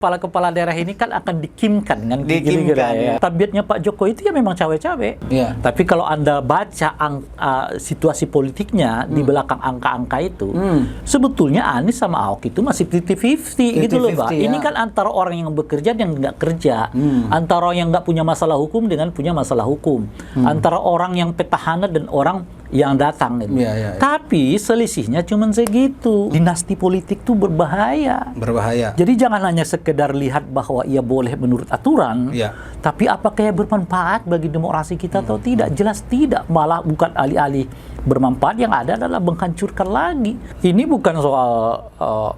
Kepala-kepala daerah ini kan akan dikimkan kan, ya. Tabiatnya Pak Jokowi itu ya memang cawe-cawe. Ya. Tapi kalau Anda baca situasi politiknya di belakang angka-angka itu, sebetulnya Anies sama Ahok itu masih 50-50 gitu loh, Pak. Ya. Ini kan antara orang yang bekerja dan nggak kerja, antara orang yang nggak punya masalah hukum dengan punya masalah hukum, antara orang yang petahana dan orang yang datang gitu. Ya. Tapi selisihnya cuma segitu. Dinasti politik itu berbahaya. Jadi jangan hanya sekedar lihat bahwa ia boleh menurut aturan, tapi apakah ia bermanfaat bagi demokrasi kita atau tidak? Jelas tidak. Malah bukan alih-alih bermanfaat, yang ada adalah menghancurkan lagi. Ini bukan soal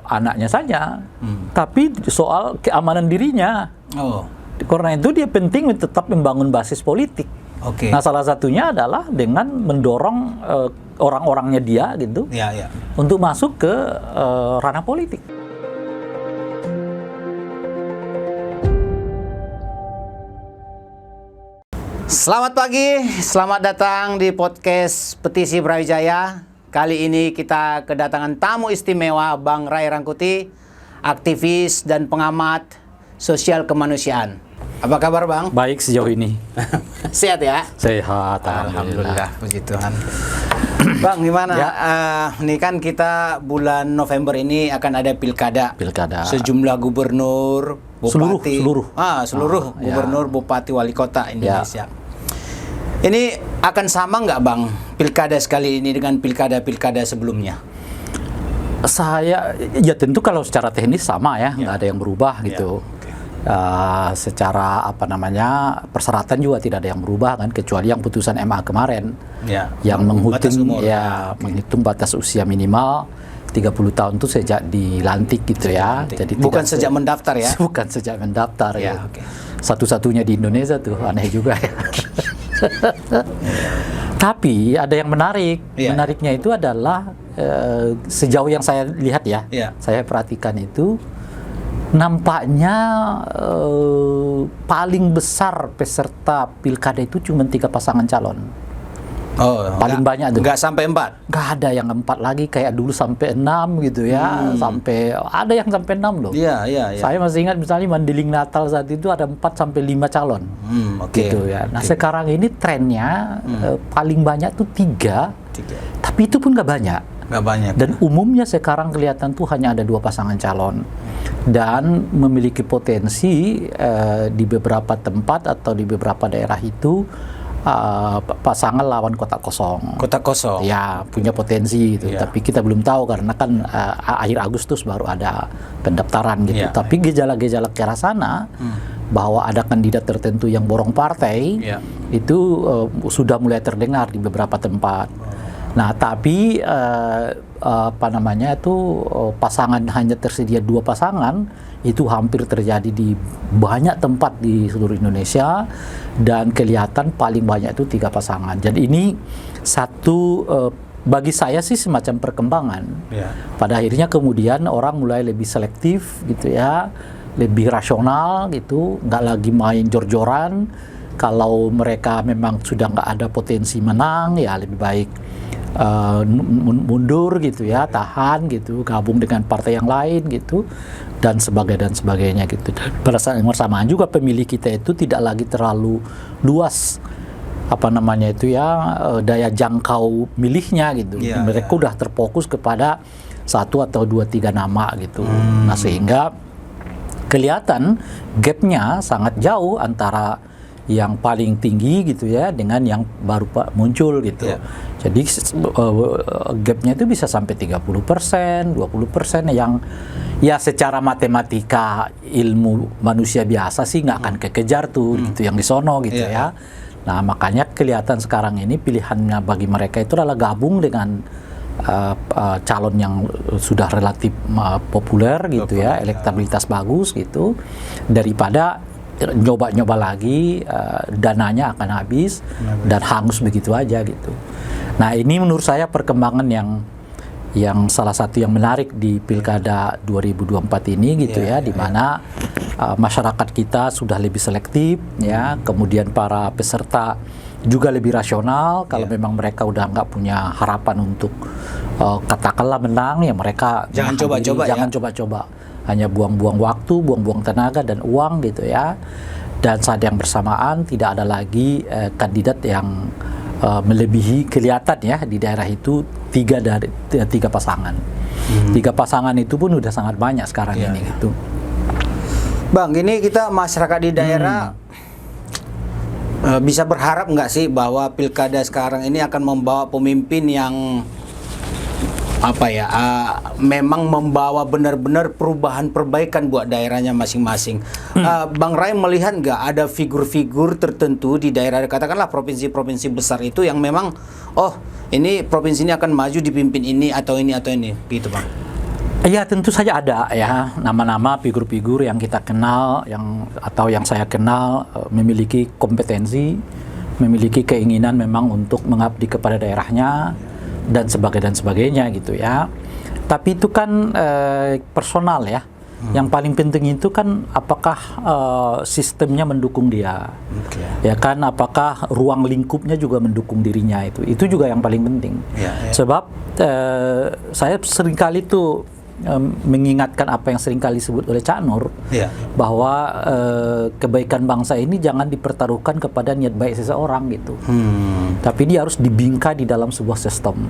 anaknya saja, tapi soal keamanan dirinya. Karena itu dia penting tetap membangun basis politik. Nah, salah satunya adalah dengan mendorong orang-orangnya dia gitu untuk masuk ke ranah politik. Selamat pagi, selamat datang di podcast Petisi Brawijaya. Kali ini kita kedatangan tamu istimewa, Bang Ray Rangkuti, aktivis dan pengamat sosial kemanusiaan. Apa kabar, Bang? Baik sejauh ini. Sehat ya? Sehat, alhamdulillah. Puji Tuhan. Bang, gimana? Ya. Ini kan kita bulan November ini akan ada pilkada. Sejumlah gubernur, bupati. Seluruh gubernur, bupati, wali kota Indonesia. Ini akan sama nggak, Bang, pilkada sekali ini dengan pilkada-pilkada sebelumnya? Ya tentu kalau secara teknis sama ya, nggak ada yang berubah gitu. Secara persyaratan juga tidak ada yang berubah kan, kecuali yang putusan MA kemarin yang menghitung batas usia minimal 30 tahun itu sejak dilantik gitu ya. Jadi bukan sejak mendaftar ya? Bukan sejak mendaftar ya. Satu-satunya di Indonesia tuh, aneh juga ya. Tapi ada yang menarik. Menariknya itu adalah sejauh yang saya lihat ya, saya perhatikan itu nampaknya paling besar peserta pilkada itu cuma 3 pasangan calon. Paling banyak tuh. Nggak sampai 4? Nggak ada yang 4 lagi, kayak dulu sampai 6 gitu ya. Sampai ada yang sampai 6 loh. Iya. Saya masih ingat misalnya Mandiling Natal saat itu ada 4 sampai 5 calon. Gitu ya. Nah, sekarang ini trennya paling banyak tuh 3. Tapi itu pun nggak banyak. Dan umumnya sekarang kelihatan tuh hanya ada 2 pasangan calon, dan memiliki potensi di beberapa tempat atau di beberapa daerah itu pasangan lawan kotak kosong. Ya, punya potensi gitu. Tapi kita belum tahu karena kan akhir Agustus baru ada pendaftaran gitu. Tapi gejala-gejala ke arah sana bahwa ada kandidat tertentu yang borong partai itu sudah mulai terdengar di beberapa tempat. Nah, tapi pasangan hanya tersedia 2 pasangan itu hampir terjadi di banyak tempat di seluruh Indonesia, dan kelihatan paling banyak itu 3 pasangan. Jadi ini satu bagi saya sih semacam perkembangan. Pada akhirnya kemudian orang mulai lebih selektif gitu ya, lebih rasional gitu, nggak lagi main jor-joran. Kalau mereka memang sudah nggak ada potensi menang, ya lebih baik mundur gitu ya, tahan gitu, gabung dengan partai yang lain gitu, dan sebagainya gitu. Pada saat yang bersamaan juga pemilih kita itu tidak lagi terlalu luas daya jangkau milihnya gitu. Mereka udah terfokus kepada 1 atau 2, 3 nama gitu. Nah, sehingga kelihatan gapnya sangat jauh antara yang paling tinggi gitu ya dengan yang baru muncul gitu. Jadi gapnya itu bisa sampai 30%, 20% yang ya secara matematika ilmu manusia biasa sih nggak akan kekejar tuh gitu yang di sono gitu ya. Nah, makanya kelihatan sekarang ini pilihannya bagi mereka itu adalah gabung dengan calon yang sudah relatif populer gitu ya, elektabilitas bagus gitu, daripada nyoba-nyoba lagi, dananya akan habis dan hangus begitu aja gitu. Nah, ini menurut saya perkembangan yang salah satu yang menarik di pilkada 2024 ini gitu di mana masyarakat kita sudah lebih selektif ya, kemudian para peserta juga lebih rasional. Kalau memang mereka udah nggak punya harapan untuk katakanlah menang, ya mereka jangan coba-coba. hanya buang-buang waktu, buang-buang tenaga dan uang gitu ya. Dan saat yang bersamaan tidak ada lagi kandidat yang melebihi kelihatan ya di daerah itu tiga pasangan. 3 pasangan itu pun udah sangat banyak sekarang ini gitu. Bang, ini kita masyarakat di daerah bisa berharap nggak sih bahwa pilkada sekarang ini akan membawa pemimpin yang memang membawa benar-benar perubahan perbaikan buat daerahnya masing-masing. Bang Ray melihat nggak ada figur-figur tertentu di daerah, katakanlah provinsi-provinsi besar itu yang memang ini provinsi ini akan maju dipimpin ini atau ini gitu Bang? Ya tentu saja ada ya nama-nama figur-figur yang kita kenal atau yang saya kenal memiliki kompetensi, memiliki keinginan memang untuk mengabdi kepada daerahnya dan sebagainya gitu ya. Tapi itu kan personal ya. Yang paling penting itu kan apakah sistemnya mendukung dia, ya kan? Apakah ruang lingkupnya juga mendukung dirinya itu juga yang paling penting. Sebab saya seringkali tuh mengingatkan apa yang seringkali disebut oleh Cak Nur, bahwa kebaikan bangsa ini jangan dipertaruhkan kepada niat baik seseorang gitu, tapi dia harus dibingkai di dalam sebuah sistem.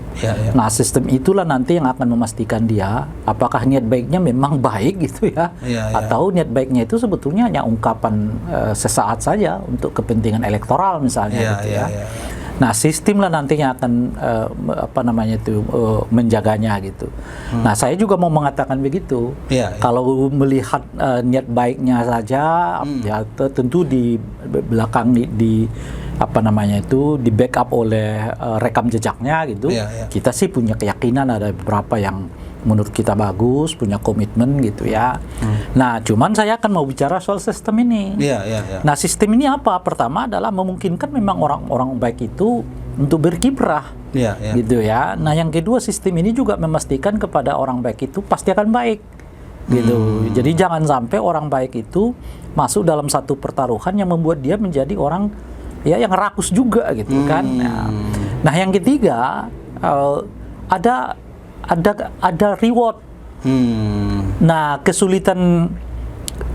Nah sistem itulah nanti yang akan memastikan dia apakah niat baiknya memang baik gitu ya, atau niat baiknya itu sebetulnya hanya ungkapan sesaat saja untuk kepentingan elektoral misalnya gitu ya. Nah sistem lah nantinya akan menjaganya gitu. Nah saya juga mau mengatakan begitu. Kalau melihat niat baiknya saja, ya tentu di belakang di backup oleh rekam jejaknya gitu. Kita sih punya keyakinan ada beberapa yang menurut kita bagus, punya komitmen gitu ya. Nah, cuman saya akan mau bicara soal sistem ini. Nah, sistem ini apa? Pertama adalah memungkinkan memang orang-orang baik itu untuk berkiprah, gitu ya. Nah, yang kedua sistem ini juga memastikan kepada orang baik itu pasti akan baik, gitu. Jadi jangan sampai orang baik itu masuk dalam satu pertaruhan yang membuat dia menjadi orang ya yang rakus juga, gitu kan. Nah, yang ketiga ada reward. Nah, kesulitan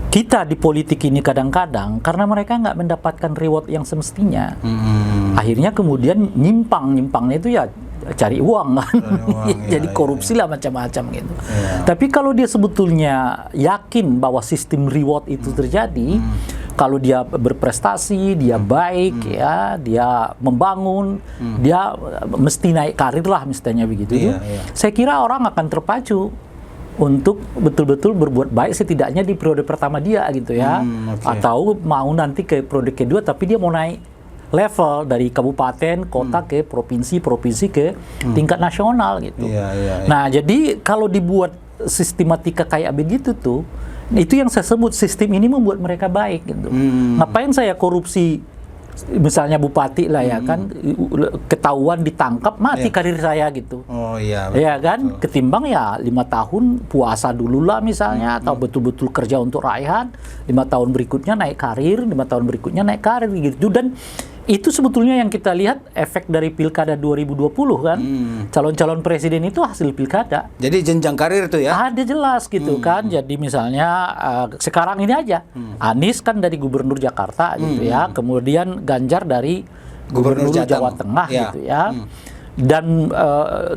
kita di politik ini kadang-kadang karena mereka nggak mendapatkan reward yang semestinya. Akhirnya kemudian nyimpangnya itu ya cari uang kan. Jadi korupsi lah macam-macam gitu. Tapi kalau dia sebetulnya yakin bahwa sistem reward itu terjadi, kalau dia berprestasi, dia baik ya, dia membangun, dia mesti naik karir lah misalnya begitu. Saya kira orang akan terpacu untuk betul-betul berbuat baik setidaknya di periode pertama dia gitu ya. Atau mau nanti ke periode kedua tapi dia mau naik level dari kabupaten, kota ke provinsi ke tingkat nasional gitu. Nah, jadi kalau dibuat sistematika kayak begitu tuh, itu yang saya sebut sistem ini membuat mereka baik gitu. Ngapain saya korupsi misalnya bupati lah ya kan, ketahuan ditangkap mati karir saya gitu. Ya kan, ketimbang ya 5 tahun puasa dulu lah misalnya, atau betul-betul kerja untuk rakyat, 5 tahun berikutnya naik karir, 5 tahun berikutnya naik karir gitu. Dan itu sebetulnya yang kita lihat efek dari pilkada 2020 kan. Calon-calon presiden itu hasil pilkada. Jadi jenjang karir itu ya? Ada jelas gitu kan. Jadi misalnya sekarang ini aja, Anies kan dari gubernur Jakarta gitu ya. Kemudian Ganjar dari gubernur Jawa Tengah gitu ya. Dan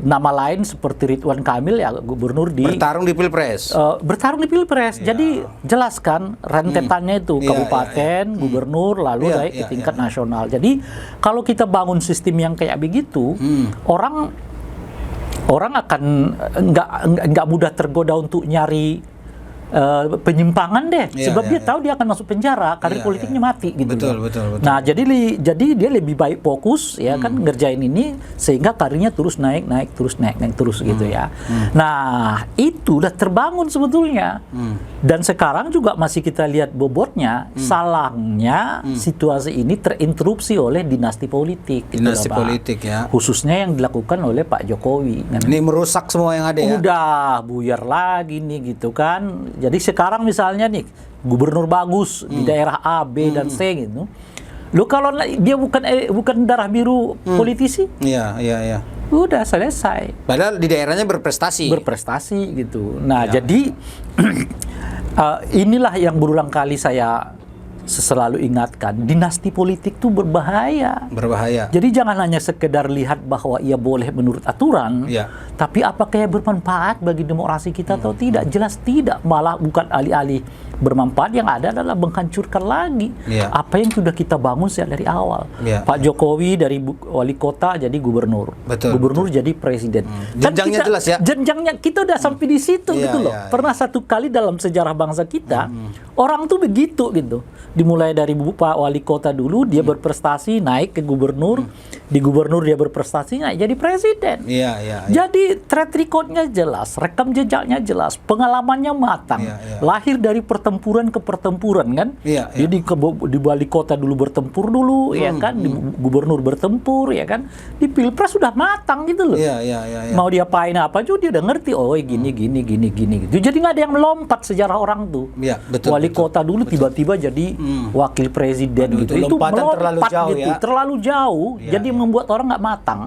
nama lain seperti Ridwan Kamil ya gubernur di bertarung di Pilpres. Jadi jelaskan rentetannya itu kabupaten, gubernur, lalu naik ke tingkat nasional. Jadi kalau kita bangun sistem yang kayak begitu, orang akan nggak mudah tergoda untuk nyari penyimpangan deh, sebab dia tahu dia akan masuk penjara, karir politiknya mati gitu. Betul. Nah, jadi dia lebih baik fokus ya kan ngerjain ini sehingga karirnya terus naik terus gitu ya. Nah, itu udah terbangun sebetulnya. Dan sekarang juga masih kita lihat bobotnya, salahnya situasi ini terinterupsi oleh dinasti politik. Dinasti politik ya. Khususnya yang dilakukan oleh Pak Jokowi. Ini merusak semua yang ada ya. Udah buyar lagi nih gitu kan. Jadi sekarang misalnya nih gubernur bagus di daerah A, B dan C gitu. Lo kalau dia bukan darah biru politisi? Iya. udah selesai. Padahal di daerahnya berprestasi. Berprestasi gitu. Nah, jadi inilah yang berulang kali saya selalu ingatkan, dinasti politik itu berbahaya. Berbahaya. Jadi jangan hanya sekedar lihat bahwa ia boleh menurut aturan, tapi apakah ia bermanfaat bagi demokrasi kita atau tidak? Jelas tidak, malah bukan alih-alih bermanfaat, yang ada adalah menghancurkan lagi apa yang sudah kita bangun sejak dari awal. Pak Jokowi dari wali kota jadi gubernur, gubernur jadi presiden. Jenjangnya jelas ya. Jenjangnya kita udah sampai di situ gitu loh. Pernah satu kali dalam sejarah bangsa kita, orang tuh begitu gitu. Dimulai dari Pak wali kota dulu, dia berprestasi naik ke gubernur, di gubernur dia berprestasi naik jadi presiden. Jadi track recordnya jelas, rekam jejaknya jelas, pengalamannya matang, lahir dari pertempuran ke pertempuran kan. Jadi di wali kota dulu bertempur dulu, ya kan, di gubernur bertempur, ya kan, di pilpres sudah matang gitu loh. Mau dia apain apa juga dia udah ngerti, oh gini gitu. Jadi nggak ada yang melompat sejarah orang tuh. Wali kota dulu tiba-tiba jadi wakil presiden gitu. Itu melompat gitu, terlalu jauh. Jadi membuat orang nggak matang.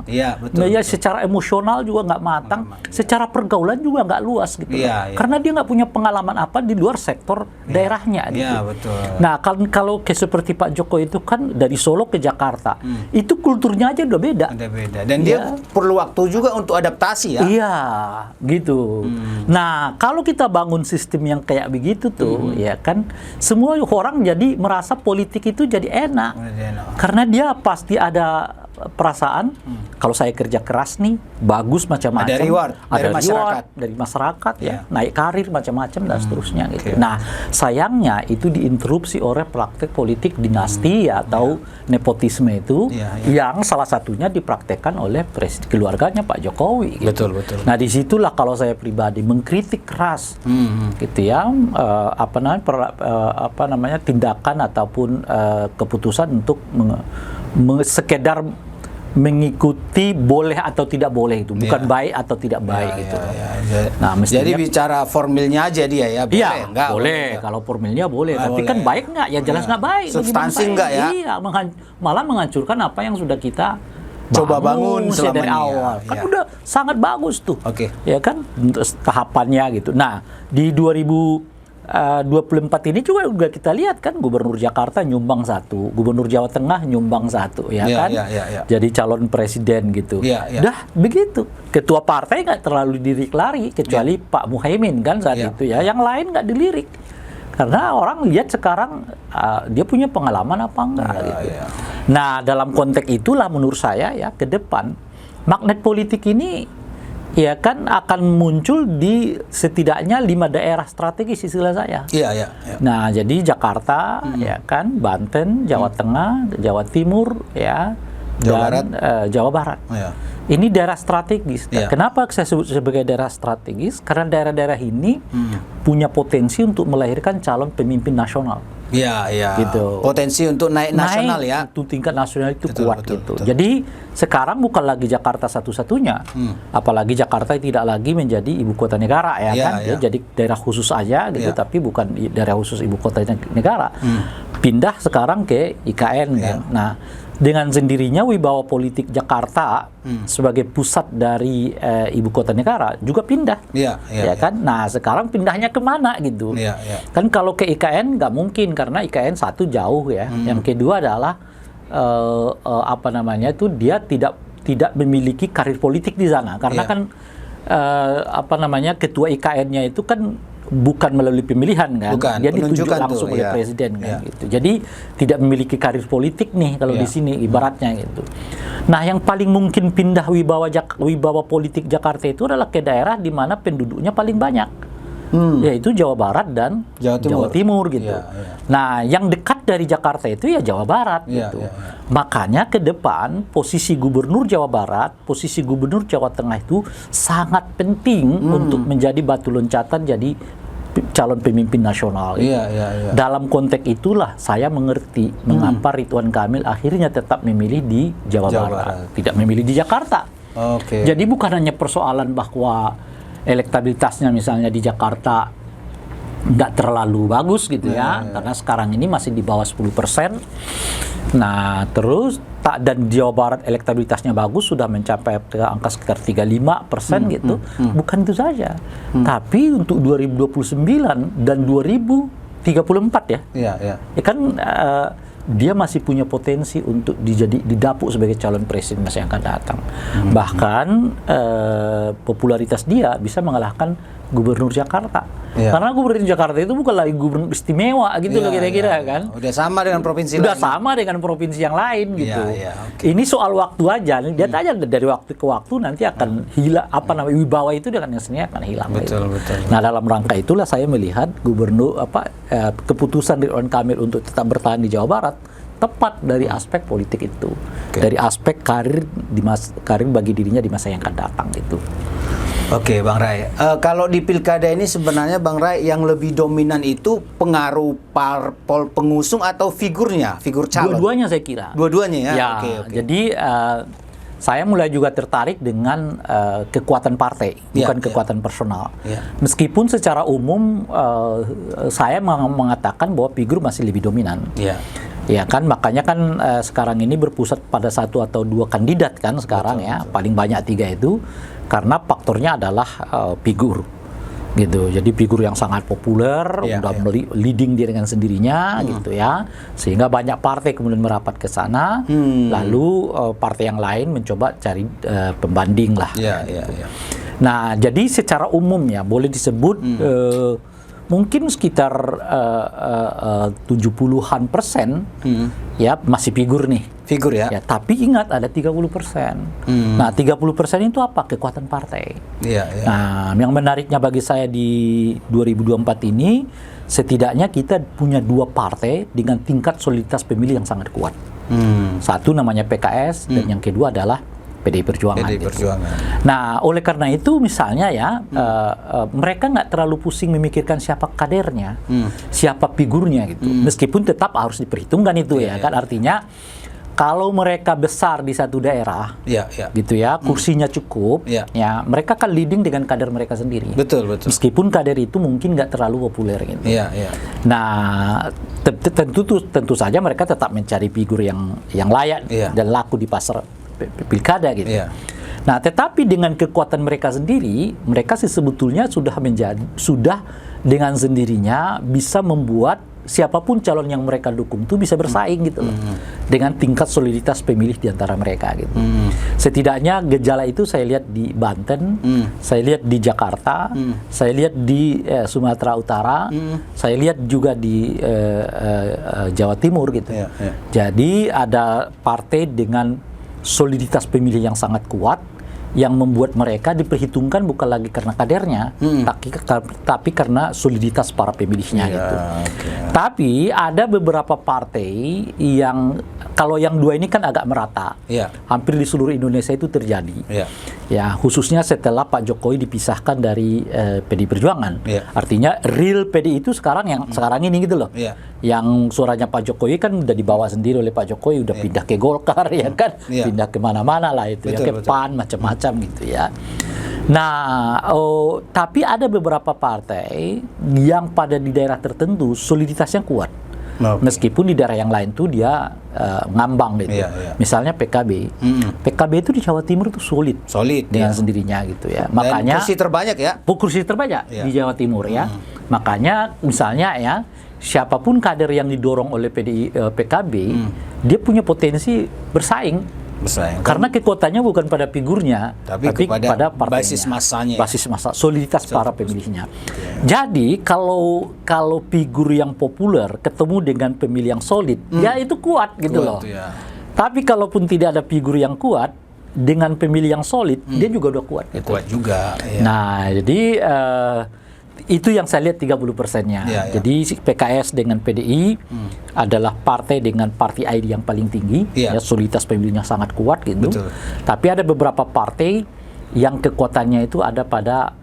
Secara emosional juga nggak matang, secara pergaulan juga nggak luas gitu. Karena dia nggak punya pengalaman apa di luar sektor daerahnya. Gitu. Nah, kalau seperti Pak Jokowi itu kan dari Solo ke Jakarta, itu kulturnya aja udah beda. Dan dia perlu waktu juga untuk adaptasi ya. Iya, gitu. Nah, kalau kita bangun sistem yang kayak begitu tuh, ya kan, semua orang jadi merasa politik itu jadi enak. Karena dia pasti ada perasaan, kalau saya kerja keras nih, bagus macam-macam. Ada reward dari masyarakat ya, naik karir macam-macam dan seterusnya gitu. Nah, sayangnya itu diinterupsi oleh praktek politik dinasti atau nepotisme itu, yang salah satunya dipraktekkan oleh keluarganya Pak Jokowi. Gitu. Betul. Nah, disitulah kalau saya pribadi mengkritik keras, gitu ya, tindakan ataupun keputusan untuk sekedar mengikuti boleh atau tidak boleh itu, bukan baik atau tidak baik gitu. Nah, jadi bicara formilnya aja dia ya, boleh enggak? Boleh, kalau formilnya boleh, tapi kan baik enggak? Ya jelas enggak baik. Substansi enggak ya? Iya, malah menghancurkan apa yang sudah kita coba bangun selama dari awal. Kan udah sangat bagus tuh. Ya kan, tahapannya gitu. Nah, di 2024 ini juga kita lihat kan, gubernur Jakarta nyumbang 1, gubernur Jawa Tengah nyumbang 1, ya kan, jadi calon presiden gitu. Dah begitu, ketua partai nggak terlalu dilirik lari kecuali Pak Muhaimin kan saat itu ya, yang lain nggak dilirik karena orang lihat sekarang dia punya pengalaman apa enggak gitu. Nah, dalam konteks itulah menurut saya ya, ke depan magnet politik ini ya kan akan muncul di setidaknya 5 daerah strategis istilah saya. Nah, jadi Jakarta, ya kan, Banten, Jawa Tengah, Jawa Timur, ya, Jawa Barat. Ini daerah strategis. Kenapa saya sebut sebagai daerah strategis? Karena daerah-daerah ini punya potensi untuk melahirkan calon pemimpin nasional. Gitu. Potensi untuk naik nasional ya. Untuk tingkat nasional itu kuat gitu. Jadi sekarang bukan lagi Jakarta satu-satunya. Apalagi Jakarta tidak lagi menjadi ibu kota negara ya kan. Dia jadi daerah khusus aja gitu, tapi bukan daerah khusus ibu kota negara. Pindah sekarang ke IKN kan. Nah, dengan sendirinya wibawa politik Jakarta sebagai pusat dari ibu kota negara juga pindah, ya kan. Nah, sekarang pindahnya kemana gitu? Kan kalau ke IKN nggak mungkin karena IKN satu jauh ya. Yang kedua adalah dia tidak memiliki karir politik di sana karena kan ketua IKN-nya itu kan bukan melalui pemilihan kan, dia ditunjuk langsung oleh presiden kan gitu. Jadi tidak memiliki karir politik nih kalau di sini ibaratnya gitu. Nah, yang paling mungkin pindah wibawa politik Jakarta itu adalah ke daerah di mana penduduknya paling banyak, yaitu Jawa Barat dan Jawa Timur gitu. Nah, yang dekat dari Jakarta itu ya Jawa Barat gitu. Makanya ke depan posisi gubernur Jawa Barat, posisi gubernur Jawa Tengah itu sangat penting untuk menjadi batu loncatan jadi calon pemimpin nasional. Dalam konteks itulah saya mengerti mengapa Ridwan Kamil akhirnya tetap memilih di Jawa Barat, tidak memilih di Jakarta. Jadi bukan hanya persoalan bahwa elektabilitasnya misalnya di Jakarta nggak terlalu bagus gitu ya, karena sekarang ini masih di bawah 10%. Nah, terus dan Jawa Barat elektabilitasnya bagus, sudah mencapai angka sekitar 35% gitu. Bukan itu saja, tapi untuk 2029 dan 2034 ya, ya kan dia masih punya potensi untuk didapuk sebagai calon presiden masa yang akan datang. Bahkan popularitas dia bisa mengalahkan Gubernur Jakarta. Karena Gubernur Jakarta itu bukan lagi gubernur istimewa gitu loh kira-kira kan. Udah sama dengan provinsi lain. Udah sama dengan provinsi yang lain gitu. Okay. Ini soal waktu aja. Dia tanya dari waktu ke waktu nanti akan hilang wibawa itu dengan sendirinya akan hilang. Betul. Nah, dalam rangka itulah saya melihat keputusan Ridwan Kamil untuk tetap bertahan di Jawa Barat tepat dari aspek politik itu. Dari aspek karir bagi dirinya di masa yang akan datang itu. Oke, Bang Ray. Kalau di pilkada ini sebenarnya Bang Ray yang lebih dominan itu pengaruh parpol pengusung atau figur calon? Dua-duanya saya kira. Dua-duanya ya? Okay. Jadi saya mulai juga tertarik dengan kekuatan partai, bukan kekuatan personal. Meskipun secara umum saya mengatakan bahwa figur masih lebih dominan. Ya kan, makanya kan sekarang ini berpusat pada 1 atau 2 kandidat kan sekarang. Betul. Paling banyak 3 itu karena faktornya adalah figur gitu. Jadi figur yang sangat populer, udah leading dia dengan sendirinya gitu ya, sehingga banyak partai kemudian merapat ke sana, lalu partai yang lain mencoba cari pembanding lah. Nah, jadi secara umum ya boleh disebut mungkin sekitar 70-an% ya masih figur nih. Figur ya. Tapi ingat ada 30%. Nah, 30% itu apa? Kekuatan partai. Nah, yang menariknya bagi saya di 2024 ini, setidaknya kita punya 2 partai dengan tingkat soliditas pemilih yang sangat kuat. Satu namanya PKS dan yang kedua adalah PDI Perjuangan. Nah, oleh karena itu misalnya ya, mereka nggak terlalu pusing memikirkan siapa kadernya, siapa figurnya gitu. Meskipun tetap harus diperhitungkan itu kan. Artinya kalau mereka besar di satu daerah, gitu ya, kursinya cukup, ya mereka kan leading dengan kader mereka sendiri. Betul. Meskipun kader itu mungkin nggak terlalu populer gitu. Nah, tentu saja mereka tetap mencari figur yang layak dan laku di pasar pilkada gitu. Nah, tetapi dengan kekuatan mereka sendiri, mereka sih sebetulnya sudah dengan sendirinya bisa membuat siapapun calon yang mereka dukung itu bisa bersaing gitu loh, dengan tingkat soliditas pemilih di antara mereka gitu. Setidaknya gejala itu saya lihat di Banten, saya lihat di Jakarta, saya lihat di Sumatera Utara, saya lihat juga di Jawa Timur gitu. Jadi ada partai dengan soliditas pemilih yang sangat kuat, yang membuat mereka diperhitungkan bukan lagi karena kadernya, tapi karena soliditas para pemilihnya gitu. Tapi ada beberapa partai yang, kalau yang 2 ini kan agak merata, hampir di seluruh Indonesia itu terjadi. Ya, khususnya setelah Pak Jokowi dipisahkan dari PDI Perjuangan. Artinya real PDI itu sekarang yang sekarang ini gitu loh. Yang suaranya Pak Jokowi kan udah dibawa sendiri oleh Pak Jokowi, udah pindah ke Golkar ya kan, pindah kemana-mana lah itu, ke PAN macam-macam gitu ya. Nah, tapi ada beberapa partai yang pada di daerah tertentu soliditasnya kuat. Meskipun di daerah yang lain tuh dia ngambang gitu. Misalnya PKB. PKB itu di Jawa Timur tuh solid dengan sendirinya gitu ya. Makanya kursi terbanyak ya. Kursi terbanyak di Jawa Timur ya. Makanya misalnya ya, siapapun kader yang didorong oleh PKB, dia punya potensi bersaing. Karena kekuatannya bukan pada figurnya, tapi pada partainya, basis massa, soliditas para pemilihnya. Jadi kalau figur yang populer ketemu dengan pemilih yang solid, ya itu kuat gitu loh. Tapi kalaupun tidak ada figur yang kuat dengan pemilih yang solid, dia juga udah kuat. Gitu. Kuat juga. Nah, jadi itu yang saya lihat 30%-nya. Jadi PKS dengan PDI adalah partai dengan party ID yang paling tinggi, ya, soliditas pemilihnya sangat kuat gitu. Tapi ada beberapa partai yang kekuatannya itu ada pada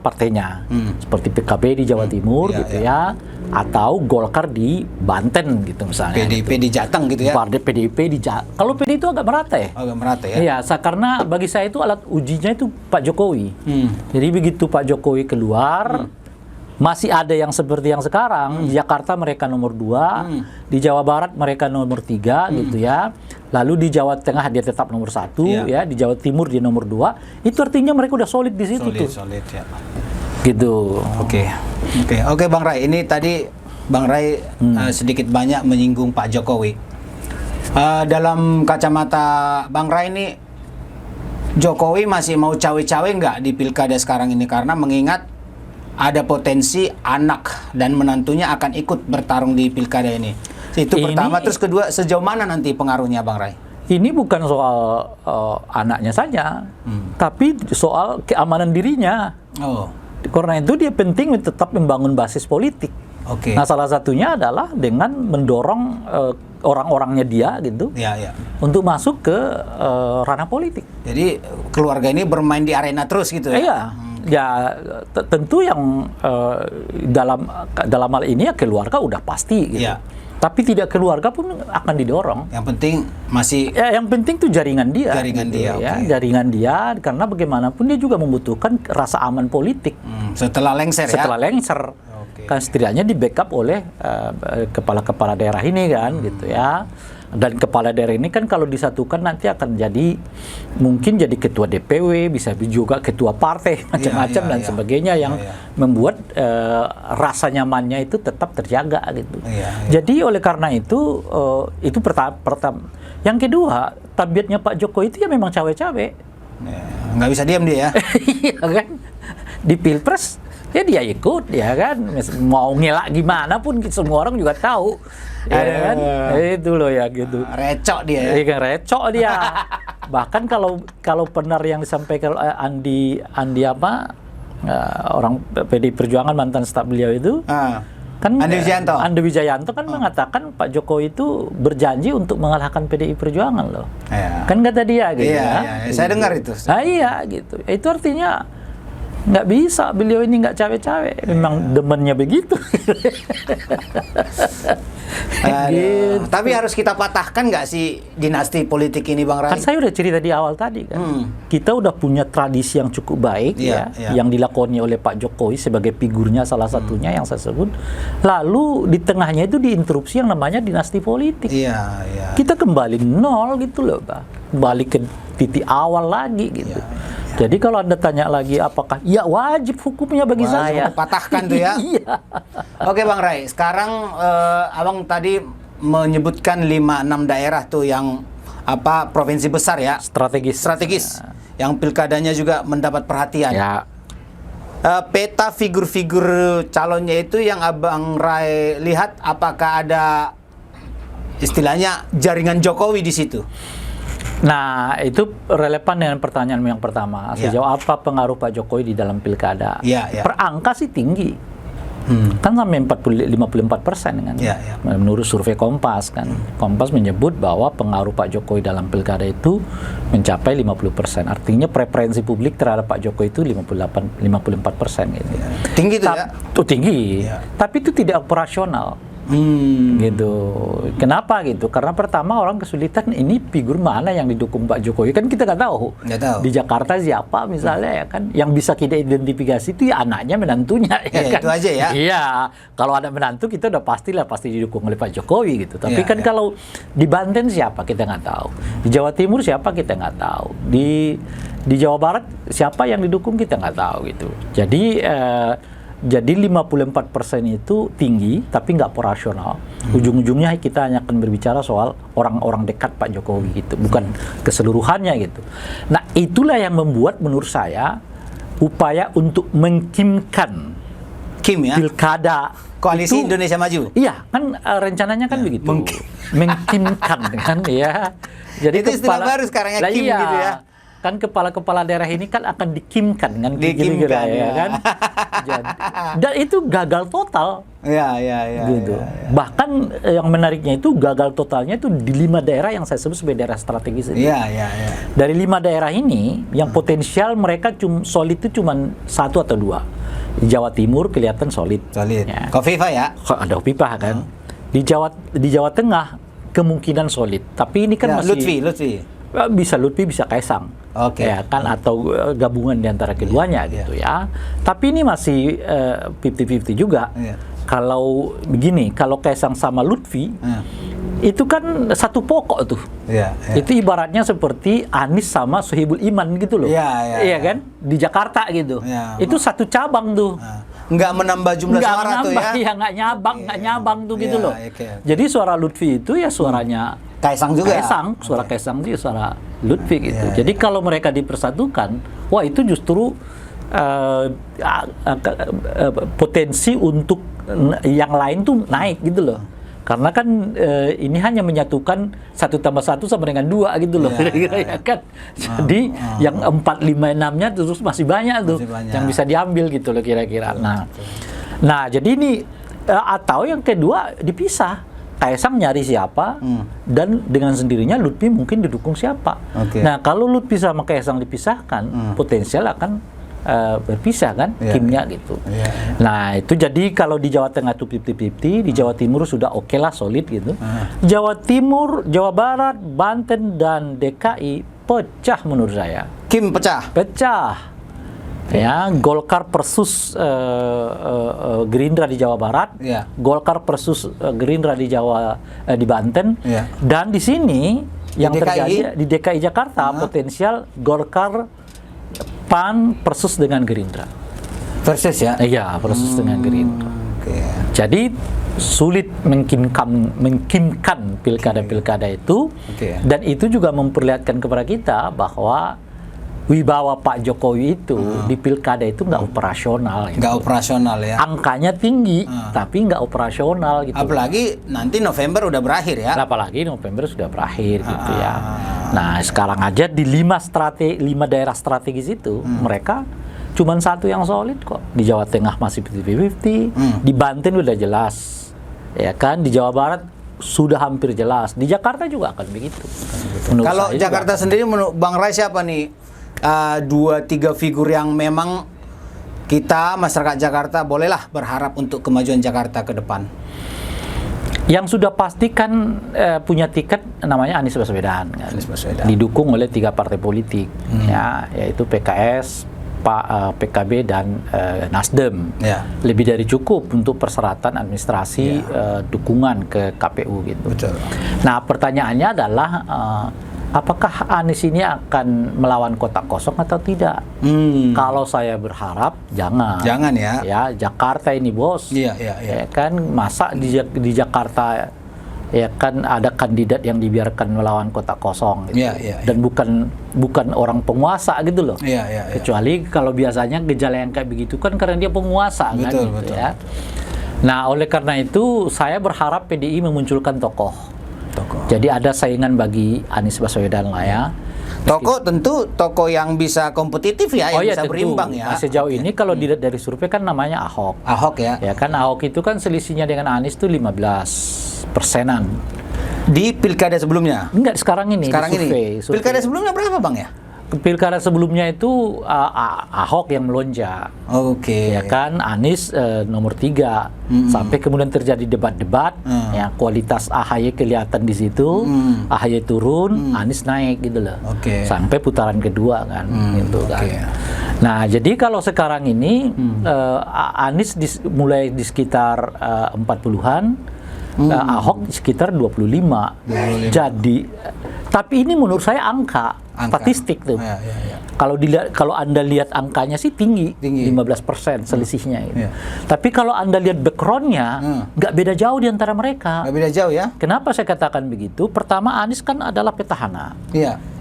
partainya, seperti PKB di Jawa Timur gitu ya, atau Golkar di Banten gitu misalnya. PDIP di Jateng gitu ya. PDIP di Jateng. Kalau PDIP itu agak merata ya. Agak merata ya. Iya, karena bagi saya itu alat ujinya itu Pak Jokowi. Jadi begitu Pak Jokowi keluar, masih ada yang seperti yang sekarang. Di Jakarta mereka nomor 2, di Jawa Barat mereka nomor 3 gitu ya. Lalu di Jawa Tengah dia tetap nomor 1 ya, di Jawa Timur dia nomor 2. Itu artinya mereka udah solid di situ tuh. Solid ya. Gitu. Oke, Bang Ray. Ini tadi Bang Ray sedikit banyak menyinggung Pak Jokowi. Dalam kacamata Bang Ray ini, Jokowi masih mau cawe-cawe nggak di pilkada sekarang ini? Karena mengingat ada potensi anak dan menantunya akan ikut bertarung di pilkada ini. Itu pertama. Terus kedua, sejauh mana nanti pengaruhnya, Bang Ray? Ini bukan soal anaknya saja, tapi soal keamanan dirinya. Karena itu dia penting tetap membangun basis politik. Nah, salah satunya adalah dengan mendorong orang-orangnya dia gitu untuk masuk ke ranah politik. Jadi keluarga ini bermain di arena terus gitu ya? Iya. Ya tentu yang dalam hal ini ya keluarga udah pasti gitu. Tapi tidak keluarga pun akan didorong. Yang penting masih yang penting tuh jaringan dia. Jaringan dia, karena bagaimanapun dia juga membutuhkan rasa aman politik. Setelah lengser. Kan setidaknya di backup oleh kepala-kepala daerah ini kan gitu ya. Dan kepala daerah ini kan kalau disatukan nanti akan mungkin jadi ketua DPW, bisa juga ketua partai macam-macam dan sebagainya yang membuat rasa nyamannya itu tetap terjaga gitu. Jadi oleh karena itu pertama. Yang kedua, tabiatnya Pak Jokowi itu ya memang cawe-cawe. Nggak bisa diam dia ya. Iya kan? Di Pilpres ya dia ikut ya kan, mau ngelak gimana pun semua orang juga tahu. Ya kan? Itu loh ya gitu. Recok dia ya. Iya, recok dia. Bahkan kalau benar yang disampaikan Andi orang PDI Perjuangan mantan staf beliau itu, kan Andi Wijayanto kan mengatakan Pak Jokowi itu berjanji untuk mengalahkan PDI Perjuangan loh. Kan kata dia gitu ya. Saya dengar itu. Iya gitu. Itu artinya nggak bisa, beliau ini nggak cawe-cawe, memang demennya begitu. Gitu. Tapi harus kita patahkan nggak sih dinasti politik ini, Bang Ray? Kan saya udah cerita di awal tadi kan, kita udah punya tradisi yang cukup baik yang dilakoni oleh Pak Jokowi sebagai figurnya salah satunya yang saya sebut. Lalu di tengahnya itu diinterupsi yang namanya dinasti politik. Kita kembali nol gitu loh, Pak. Balik ke titik awal lagi gitu. Jadi kalau Anda tanya lagi apakah ya wajib hukumnya bagi saya, patahkan tuh ya. Oke Bang Ray, sekarang Abang tadi menyebutkan 5-6 daerah tuh yang provinsi besar ya, strategis. Yang pilkadanya juga mendapat perhatian. Peta figur-figur calonnya itu yang Abang Ray lihat, apakah ada istilahnya jaringan Jokowi di situ? Nah, itu relevan dengan pertanyaan yang pertama. Sejauh apa pengaruh Pak Jokowi di dalam pilkada? Per angka sih tinggi. Kan sampai 54% kan. Menurut survei Kompas kan. Kompas menyebut bahwa pengaruh Pak Jokowi dalam pilkada itu mencapai 50%. Artinya preferensi publik terhadap Pak Jokowi itu 54% gitu. Tinggi itu ya? Tinggi. Tapi itu tidak operasional. Gitu. Kenapa gitu? Karena pertama orang kesulitan ini figur mana yang didukung Pak Jokowi, kan kita nggak tahu. Di Jakarta siapa misalnya ya kan, yang bisa kita identifikasi itu ya anaknya, menantunya ya kan. Itu aja ya. Iya, kalau ada menantu kita udah pasti didukung oleh Pak Jokowi gitu. Tapi kalau di Banten siapa kita nggak tahu, di Jawa Timur siapa kita nggak tahu, di Jawa Barat siapa yang didukung kita nggak tahu gitu. Jadi 54% itu tinggi, tapi nggak operasional. Ujung-ujungnya kita hanya akan berbicara soal orang-orang dekat Pak Jokowi gitu, bukan keseluruhannya gitu. Nah, itulah yang membuat menurut saya upaya untuk mengkimkan pilkada Koalisi Indonesia Maju. Iya, kan rencananya kan begitu. Mengkimkan kan ya. Jadi itu istilah baru sekarang ya, kim gitu ya. Kan kepala-kepala daerah ini kan akan dikimkan kan, kira-kira ya kan. Dan itu gagal total. Gitu. Bahkan yang menariknya itu gagal totalnya itu di 5 daerah yang saya sebut sebagai daerah strategis ini. Dari 5 daerah ini yang potensial mereka solid itu cuma 1 atau 2. Di Jawa Timur kelihatan solid. Ya. Kofifa ya? Ada Kofifa kan. Di Jawa Tengah kemungkinan solid. Tapi ini kan masih bisa Lutfi, bisa Kaisang. Ya kan, atau gabungan di antara keduanya gitu ya. Tapi ini masih 50-50 juga. Kalau begini, kalau Kaisang sama Lutfi, itu kan satu pokok tuh. Itu ibaratnya seperti Anies sama Sohibul Iman gitu loh. Iya kan? Di Jakarta gitu. Itu satu cabang tuh. Nggak menambah jumlah suara tuh ya? Iya, nggak nyabang tuh gitu loh. Jadi suara Lutfi itu ya suaranya Kaisang juga. Suara Kaisang itu suara Lutfi gitu. Jadi kalau mereka dipersatukan, wah itu justru potensi untuk yang lain tuh naik gitu loh. Karena kan ini hanya menyatukan 1+1 sama dengan 2 gitu loh, ya kan. Jadi yang 4, 5, 6-nya terus masih banyak tuh yang bisa diambil gitu loh kira-kira. Nah jadi ini atau yang kedua dipisah. Kaisang nyari siapa dan dengan sendirinya Lutfi mungkin didukung siapa. Nah kalau Lutfi sama Kaisang dipisahkan, potensial akan berpisah kan, kimnya gitu. Nah itu jadi kalau di Jawa Tengah itu 50-50, di Jawa Timur sudah oke lah, solid gitu. Jawa Timur, Jawa Barat, Banten dan DKI pecah menurut saya. Kim pecah. Ya, Golkar versus Gerindra di Jawa Barat, Golkar versus Gerindra di di Banten, dan di sini yang terjadi di DKI Jakarta potensial Golkar, PAN versus dengan Gerindra. Versus ya? Iya, versus dengan Gerindra. Jadi sulit mengkimkan pilkada-pilkada itu, dan itu juga memperlihatkan kepada kita bahwa wibawa Pak Jokowi itu di pilkada itu nggak operasional. Nggak operasional ya. Angkanya tinggi, tapi nggak operasional gitu. Apalagi nanti November udah berakhir ya. Apalagi November sudah berakhir gitu ya. Nah sekarang aja di 5 daerah strategis itu mereka cuman satu yang solid kok. Di Jawa Tengah masih 50-50, di Banten udah jelas, ya kan. Di Jawa Barat sudah hampir jelas. Di Jakarta juga akan begitu. Kalau Jakarta sendiri menurut Bang Rai siapa nih? 2-3 figur yang memang kita masyarakat Jakarta bolehlah berharap untuk kemajuan Jakarta ke depan. Yang sudah pastikan punya tiket namanya Anies Baswedan, kan? Didukung oleh 3 partai politik, ya, yaitu PKS, PKB dan Nasdem. Lebih dari cukup untuk persyaratan administrasi dukungan ke KPU gitu. Nah pertanyaannya adalah apakah Anies ini akan melawan kotak kosong atau tidak? Kalau saya berharap jangan. Jangan ya. Ya, Jakarta ini bos. Ya kan, masa di Jakarta ya kan ada kandidat yang dibiarkan melawan kotak kosong gitu. Dan bukan orang penguasa gitu loh. Kecuali kalau biasanya gejala yang kayak begitu kan karena dia penguasa kan gitu ya. Nah, oleh karena itu saya berharap PDI memunculkan tokoh. Jadi ada saingan bagi Anies Baswedan lah ya. Tentu tokoh yang bisa kompetitif ya, yang bisa berimbang ya. Nah, sejauh ini kalau dilihat dari survei kan namanya Ahok. Ahok ya. Ya kan, Ahok itu kan selisihnya dengan Anies itu 15%-an. Di pilkada sebelumnya? Enggak, sekarang ini. Survei. Pilkada sebelumnya berapa Bang ya? Pilkada sebelumnya itu Ahok yang melonjak. Ya kan, Anies nomor 3. Sampai kemudian terjadi debat-debat, ya kualitas AHY kelihatan di situ, AHY turun, Anies naik gitu loh. Sampai putaran kedua kan, gitu kan. Nah, jadi kalau sekarang ini Anies mulai di sekitar 40-an, Ahok sekitar 25. Jadi tapi ini menurut saya angka statistik tuh. Kalau Anda lihat angkanya sih tinggi. 15% selisihnya gitu. Tapi kalau Anda lihat backgroundnya nggak beda jauh di antara mereka. Nggak beda jauh ya. Kenapa saya katakan begitu? Pertama, Anies kan adalah petahana.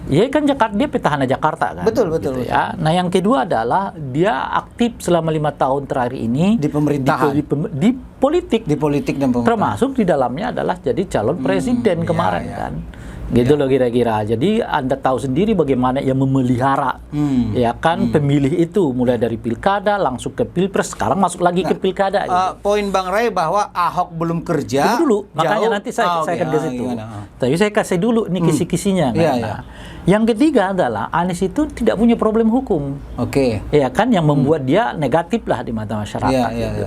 Iya kan, dia petahana Jakarta kan. Betul. Ya. Nah yang kedua adalah dia aktif selama 5 tahun terakhir ini di pemerintahan, di politik dan pemerintahan. Termasuk di dalamnya adalah jadi calon presiden kemarin kan. Gitu loh kira-kira. Jadi Anda tahu sendiri bagaimana ia memelihara ya kan pemilih itu mulai dari pilkada langsung ke pilpres, sekarang masuk lagi ke pilkada. Poin Bang Rai bahwa Ahok belum kerja. Tunggu dulu, makanya nanti saya akan ke situ. Tapi saya kasih dulu nih kisi-kisinya. Yang ketiga adalah Anies itu tidak punya problem hukum. Oke. Ya kan, yang membuat dia negatif lah di mata masyarakat. Gitu.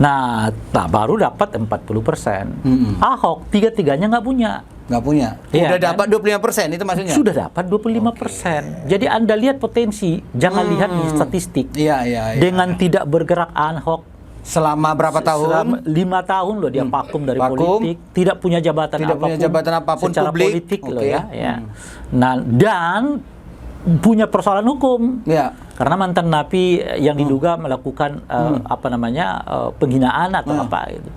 Nah, baru dapat 40%. Ahok tiga-tiganya nggak punya. Nggak punya. Udah dapat 25% itu maksudnya? Sudah dapat 25%. Jadi Anda lihat potensi, jangan lihat di statistik. Dengan tidak bergerak Ahok selama berapa tahun? 5 tahun loh dia vakum dari politik, tidak punya jabatan apapun secara publik. Politik loh ya. Nah, dan punya persoalan hukum. Karena mantan napi yang diduga melakukan penghinaan atau apa itu.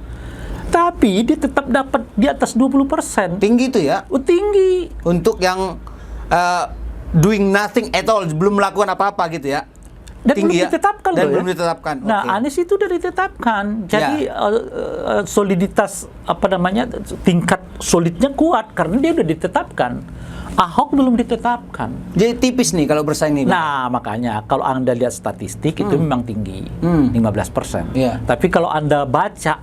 Tapi dia tetap dapat di atas 20%. Tinggi itu ya? Tinggi. Untuk yang doing nothing at all, belum melakukan apa-apa gitu ya? Dan tinggi, belum ditetapkan dan belum ditetapkan. Nah, Anies itu udah ditetapkan. Jadi soliditas tingkat solidnya kuat karena dia udah ditetapkan. Ahok belum ditetapkan. Jadi tipis nih kalau bersaing nih. Nah, makanya kalau Anda lihat statistik itu memang tinggi, 15%. Tapi kalau Anda baca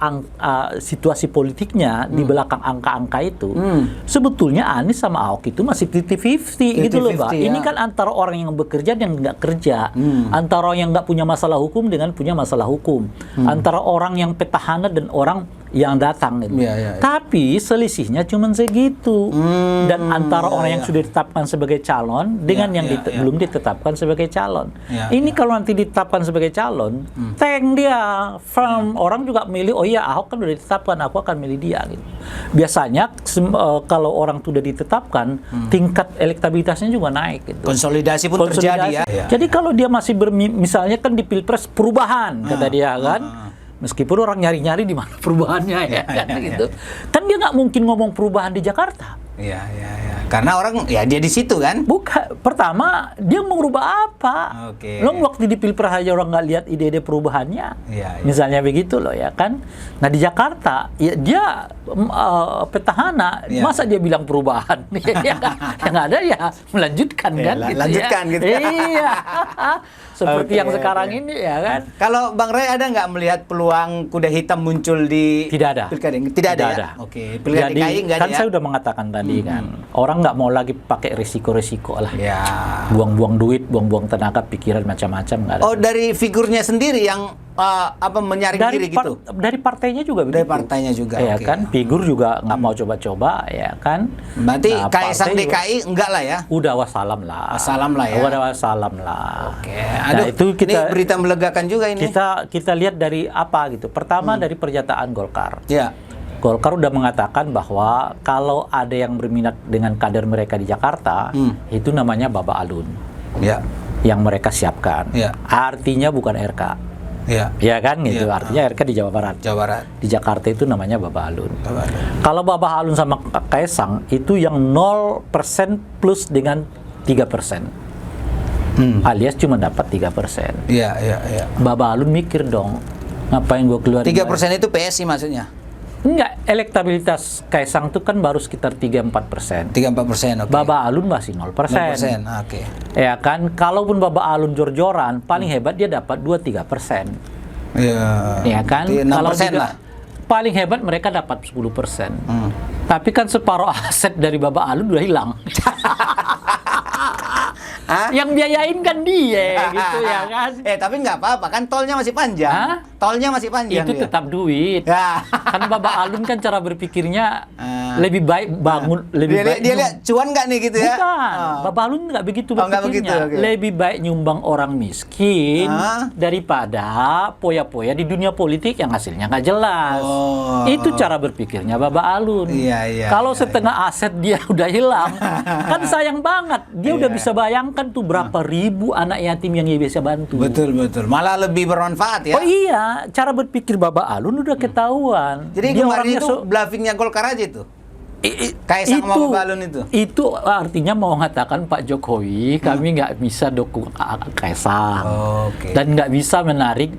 situasi politiknya di belakang angka-angka itu, sebetulnya Anies sama Ahok itu masih 50-50 gitu loh, Pak. Ini kan antara orang yang bekerja dan nggak kerja, antara orang yang nggak punya masalah hukum dengan punya masalah hukum, antara orang yang petahana dan orang yang datang gitu. Tapi selisihnya cuma segitu. Dan antara orang yang sudah ditetapkan sebagai calon dengan yang belum ditetapkan sebagai calon. Ini kalau nanti ditetapkan sebagai calon, tank dia firm, orang juga milih, oh iya Ahok kan sudah ditetapkan, aku akan milih dia gitu. Biasanya kalau orang sudah ditetapkan, tingkat elektabilitasnya juga naik gitu. Konsolidasi pun terjadi ya. Jadi kalau dia masih misalnya kan di Pilpres perubahan kata dia kan. Meskipun orang nyari-nyari di mana perubahannya gitu. Kan dia nggak mungkin ngomong perubahan di Jakarta. Karena orang dia di situ kan. Bukan. Pertama dia mau merubah apa? Lo waktu di Pilpres aja orang nggak lihat ide-ide perubahannya. Misalnya begitu loh ya kan. Nah di Jakarta ya dia petahana, masa dia bilang perubahan? Yang ada ya melanjutkan kan. Lanjutkan gitu. Iya. Seperti yang sekarang ini ya kan. Kalau Bang Ray ada nggak melihat peluang kuda hitam muncul di Pilkada? Tidak ada. Pilkada DKI nggak ada. Kan saya udah mengatakan tadi kan, orang nggak mau lagi pakai risiko-risiko lah. Ya. Buang-buang duit, buang-buang tenaga, pikiran macam-macam nggak ada. Oh, dari figurnya sendiri yang menyaring diri gitu? Dari partainya juga begitu. Dari partainya juga, ya kan, figur juga nggak mau coba-coba, ya kan. Berarti Kaisang DKI enggak lah ya? Udah wassalam lah. Wassalam lah ya? Udah wassalam lah. Aduh, nah, itu ini berita melegakan juga ini. Kita lihat dari apa gitu. Pertama dari pernyataan Golkar. Ya. Golkar udah mengatakan bahwa kalau ada yang berminat dengan kader mereka di Jakarta, itu namanya Baba Alun. Ya. Yang mereka siapkan. Ya. Artinya bukan RK. Ya kan gitu. Artinya RK di Jawa Barat. Di Jakarta itu namanya Baba Alun. Kalau Baba Alun sama Kaisang itu yang 0% plus dengan 3%. Alias cuma dapat 3%. Iya. Baba Alun mikir dong, ngapain gue keluar 3% itu PSI maksudnya? Enggak, elektabilitas Kaisang itu kan baru sekitar 3-4%. 3-4%, oke. Baba Alun masih 0%. 0%, oke. Ya kan, kalaupun Baba Alun jor-joran, paling hebat dia dapat 2-3%. Ya kan? 6% kalau lah. Paling hebat mereka dapat 10%. Tapi kan separuh aset dari Baba Alun udah hilang. Yang biayain kan dia gitu ya kan. Tapi nggak apa-apa kan, tolnya masih panjang. Tolnya masih panjang. Itu ya? Tetap duit. Kan Baba Alun kan cara berpikirnya lebih baik bangun, lebih baik. Dia lihat cuan nggak nih gitu ya? Bukan. Baba Alun nggak begitu berpikirnya. Lebih baik nyumbang orang miskin daripada poya-poya di dunia politik yang hasilnya nggak jelas. Itu cara berpikirnya Baba Alun. Kalau setengah aset dia udah hilang, kan sayang banget. Dia udah bisa bayangkan tuh berapa ribu anak yatim yang dia bisa bantu. Betul. Malah lebih bermanfaat ya. Oh iya, cara berpikir Baba Alun udah ketahuan. Jadi kemarin itu bluffingnya Golkar aja itu. Kaisang sama Baba Alun itu. Itu artinya mau mengatakan Pak Jokowi, kami nggak bisa dukung Kaisang. Dan nggak bisa menarik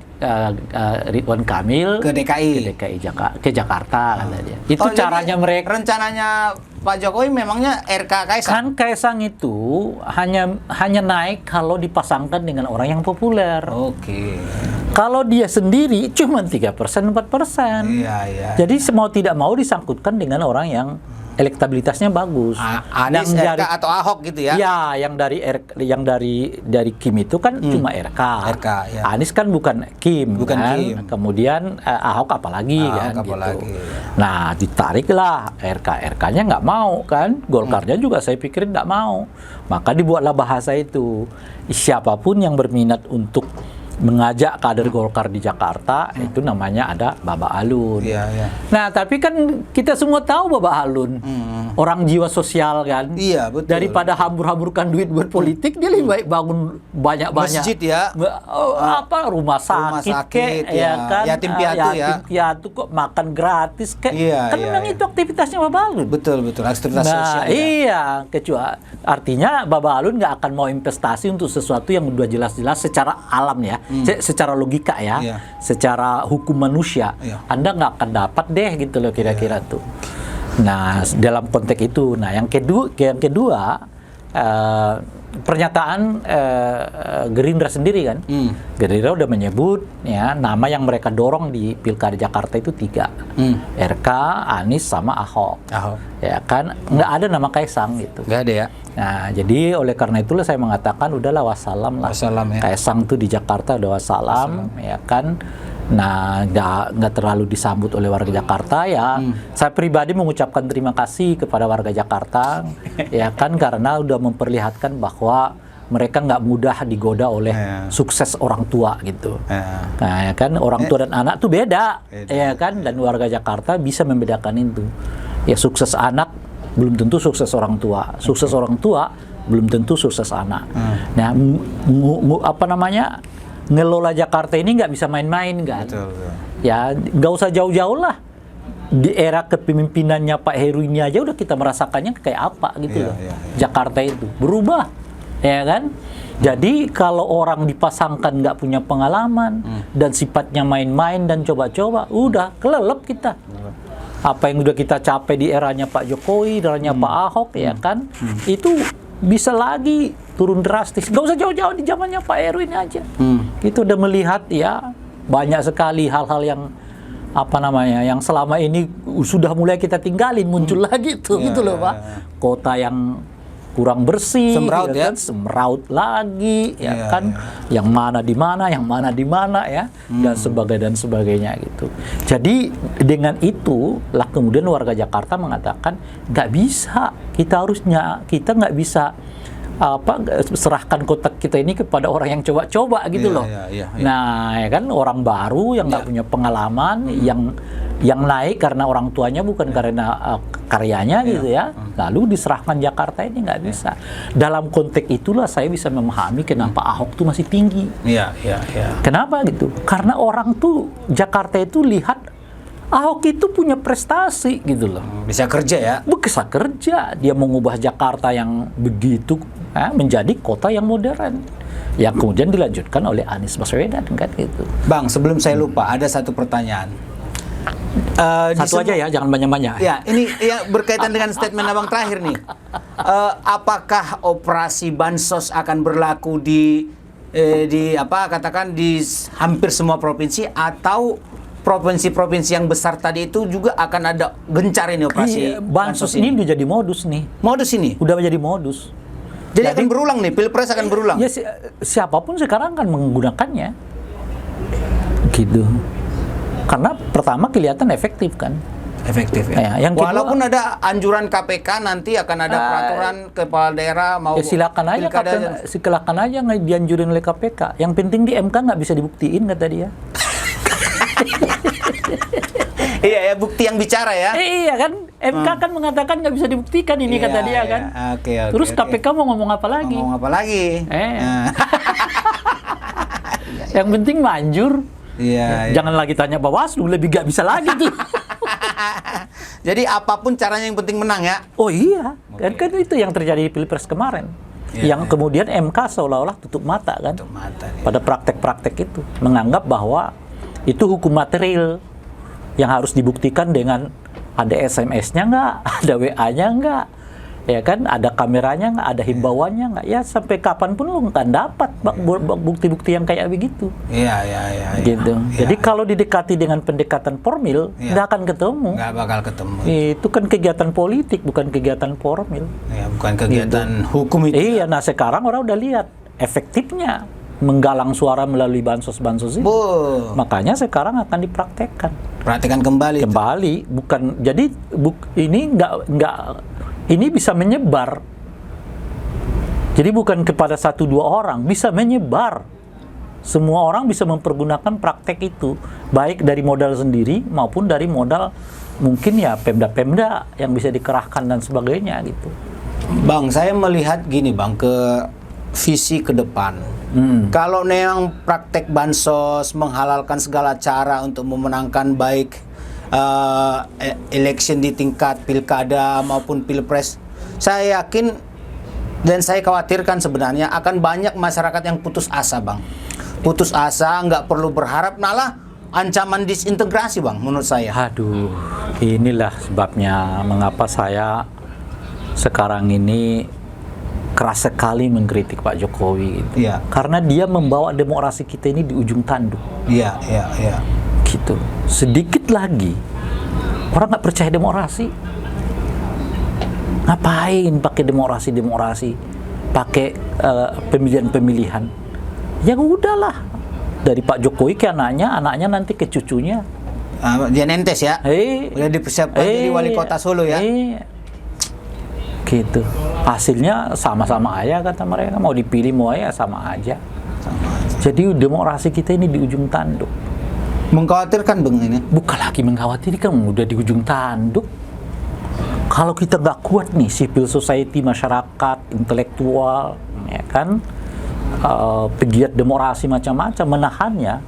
Ridwan Kamil ke DKI. Ke Jakarta kata dia. Itu caranya mereka. Rencananya Pak Jokowi memangnya RK Kaisang. Kan Kaisang itu hanya naik kalau dipasangkan dengan orang yang populer. Kalau dia sendiri cuma 3%, 4%. Jadi mau tidak mau disangkutkan dengan orang yang elektabilitasnya bagus. Anies, RK atau Ahok gitu ya? Ya, yang dari Kim itu kan cuma RK. Ya. Anies kan bukan Kim. Kim. Kemudian Ahok apalagi kan gitu. Nah, ditariklah RK-nya nggak mau kan. Golkarnya juga saya pikir nggak mau. Maka dibuatlah bahasa itu. Siapapun yang berminat untuk mengajak kader Golkar di Jakarta, itu namanya ada Baba Alun. Nah, tapi kan kita semua tahu Baba Alun, orang jiwa sosial kan. Betul. Daripada hambur-hamburkan duit buat politik, dia lebih baik bangun banyak-banyak masjid ya, rumah sakit ya kan, yatim piatu kok makan gratis kan memang itu aktivitasnya Baba Alun. Betul, aktivitas sosial. Iya, kecuali artinya Baba Alun nggak akan mau investasi untuk sesuatu yang udah jelas-jelas secara alam ya. Secara logika ya, secara hukum manusia, Anda nggak akan dapat deh gitu loh kira-kira tuh. Nah, dalam konteks itu, yang kedua pernyataan Gerindra sendiri kan, Gerindra udah menyebut ya nama yang mereka dorong di Pilkada Jakarta itu 3, RK, Anies sama Ahok. Ya kan, nggak ada nama Kaisang gitu. Nggak ada ya. Nah, jadi oleh karena itulah saya mengatakan udahlah wassalam lah. Ya. Kaisang tuh di Jakarta udah wassalam. Ya kan. Nah, nggak terlalu disambut oleh warga Jakarta ya. Saya pribadi mengucapkan terima kasih kepada warga Jakarta, ya kan, karena udah memperlihatkan bahwa mereka nggak mudah digoda oleh sukses orang tua gitu. Nah, ya kan, orang tua dan anak tuh beda. Ya kan, dan warga Jakarta bisa membedakan itu. Ya, sukses anak belum tentu sukses orang tua. Sukses orang tua belum tentu sukses anak. Nah, ngelola Jakarta ini nggak bisa main-main kan? Betul. Ya, nggak usah jauh-jauh lah. Di era kepemimpinannya Pak Heru ini aja udah kita merasakannya kayak apa gitu loh. Jakarta itu berubah, ya kan? Jadi kalau orang dipasangkan nggak punya pengalaman dan sifatnya main-main dan coba-coba, udah kelelep kita. Apa yang udah kita capai di eranya Pak Jokowi, eranya Pak Ahok, ya kan, itu bisa lagi turun drastis. Gak usah jauh-jauh di zamannya Pak Heru ini aja. Kita udah melihat ya banyak sekali hal-hal yang yang selama ini sudah mulai kita tinggalin muncul lagi tuh gitu loh Pak. Kota yang kurang bersih, semraut ya, kan? Semraut lagi, ya kan, yang mana di mana ya, dan sebagainya gitu. Jadi dengan itu lah kemudian warga Jakarta mengatakan nggak bisa, kita nggak bisa serahkan kotak kita ini kepada orang yang coba-coba gitu loh. Nah, ya kan, orang baru yang nggak punya pengalaman, yang naik karena orang tuanya bukan karena karyanya gitu ya. Lalu diserahkan Jakarta ini nggak bisa. Dalam konteks itulah saya bisa memahami kenapa Ahok tuh masih tinggi. Kenapa gitu? Karena orang tuh Jakarta itu lihat Ahok itu punya prestasi gitu loh. Bisa kerja ya? Bisa kerja. Dia mengubah Jakarta yang begitu menjadi kota yang modern. Yang kemudian dilanjutkan oleh Anies Baswedan kan gitu. Bang, sebelum saya lupa, ada satu pertanyaan. Satu aja ya, jangan banyak-banyak. Ya, ini yang berkaitan dengan statement Abang terakhir nih. Apakah operasi Bansos akan berlaku di hampir semua provinsi, atau provinsi-provinsi yang besar tadi itu juga akan ada gencar ini operasi Bansos ini udah jadi modus nih. Modus ini? Udah menjadi modus. Jadi akan berulang nih, Pilpres akan berulang? Ya, siapapun sekarang akan menggunakannya. Gitu. Karena pertama kelihatan efektif kan. Efektif ya. Yang kedua, walaupun ada anjuran KPK nanti akan ada peraturan kepala daerah mau silakan aja nggak dianjurin oleh KPK. Yang penting di MK nggak bisa dibuktiin kata dia. Iya ya, bukti yang bicara ya. Iya kan, MK kan mengatakan nggak bisa dibuktikan ini kata dia kan. Terus KPK mau ngomong apa lagi? Yang penting manjur. Jangan lagi tanya Bawaslu, lebih nggak bisa lagi tuh. Jadi apapun caranya yang penting menang ya. Oh iya, kan itu yang terjadi di Pilpres kemarin. Yang kemudian MK seolah-olah tutup mata kan. Pada praktek-praktek itu, menganggap bahwa itu hukum material yang harus dibuktikan dengan ada SMS-nya nggak, ada WA-nya nggak, Ya kan, ada kameranya nggak, ada himbauannya nggak, ya sampai kapanpun lu nggak dapat bukti-bukti yang kayak begitu. Iya. Gitu. Jadi kalau didekati dengan pendekatan formil, nggak akan ketemu. Nggak bakal ketemu. Itu kan kegiatan politik, bukan kegiatan formil. Ya, bukan kegiatan hukum itu. Iya, nah sekarang orang udah lihat efektifnya menggalang suara melalui bansos-bansos itu. Makanya sekarang akan dipraktekkan. Praktekkan kembali. Bukan. Jadi ini nggak ini bisa menyebar. Jadi bukan kepada 1-2 orang, bisa menyebar. Semua orang bisa mempergunakan praktek itu, baik dari modal sendiri maupun dari modal mungkin ya pemda-pemda yang bisa dikerahkan dan sebagainya gitu. Bang, saya melihat gini Bang, ke visi ke depan. Kalau memang praktek bansos menghalalkan segala cara untuk memenangkan baik election di tingkat pilkada maupun pilpres, saya yakin dan saya khawatirkan sebenarnya akan banyak masyarakat yang putus asa Bang. Putus asa, nggak perlu berharap, malah ancaman disintegrasi Bang menurut saya. Aduh, inilah sebabnya mengapa saya sekarang ini keras sekali mengkritik Pak Jokowi gitu. Karena dia membawa demokrasi kita ini di ujung tanduk. Iya. Gitu. Sedikit lagi orang nggak percaya demokrasi. Ngapain pakai demokrasi, pakai pemilihan. Ya udahlah, dari Pak Jokowi ke anaknya nanti ke cucunya. Dia nentes ya. Udah dipersiapkan jadi wali kota Solo ya. Gitu. Hasilnya sama-sama aja kata mereka, mau dipilih mau ya sama aja. Jadi demokrasi kita ini di ujung tanduk. Mengkhawatirkan Bang ini? Bukan lagi mengkhawatirkan, udah di ujung tanduk. Kalau kita nggak kuat nih, civil society, masyarakat, intelektual, ya kan, pegiat demokrasi macam-macam menahannya,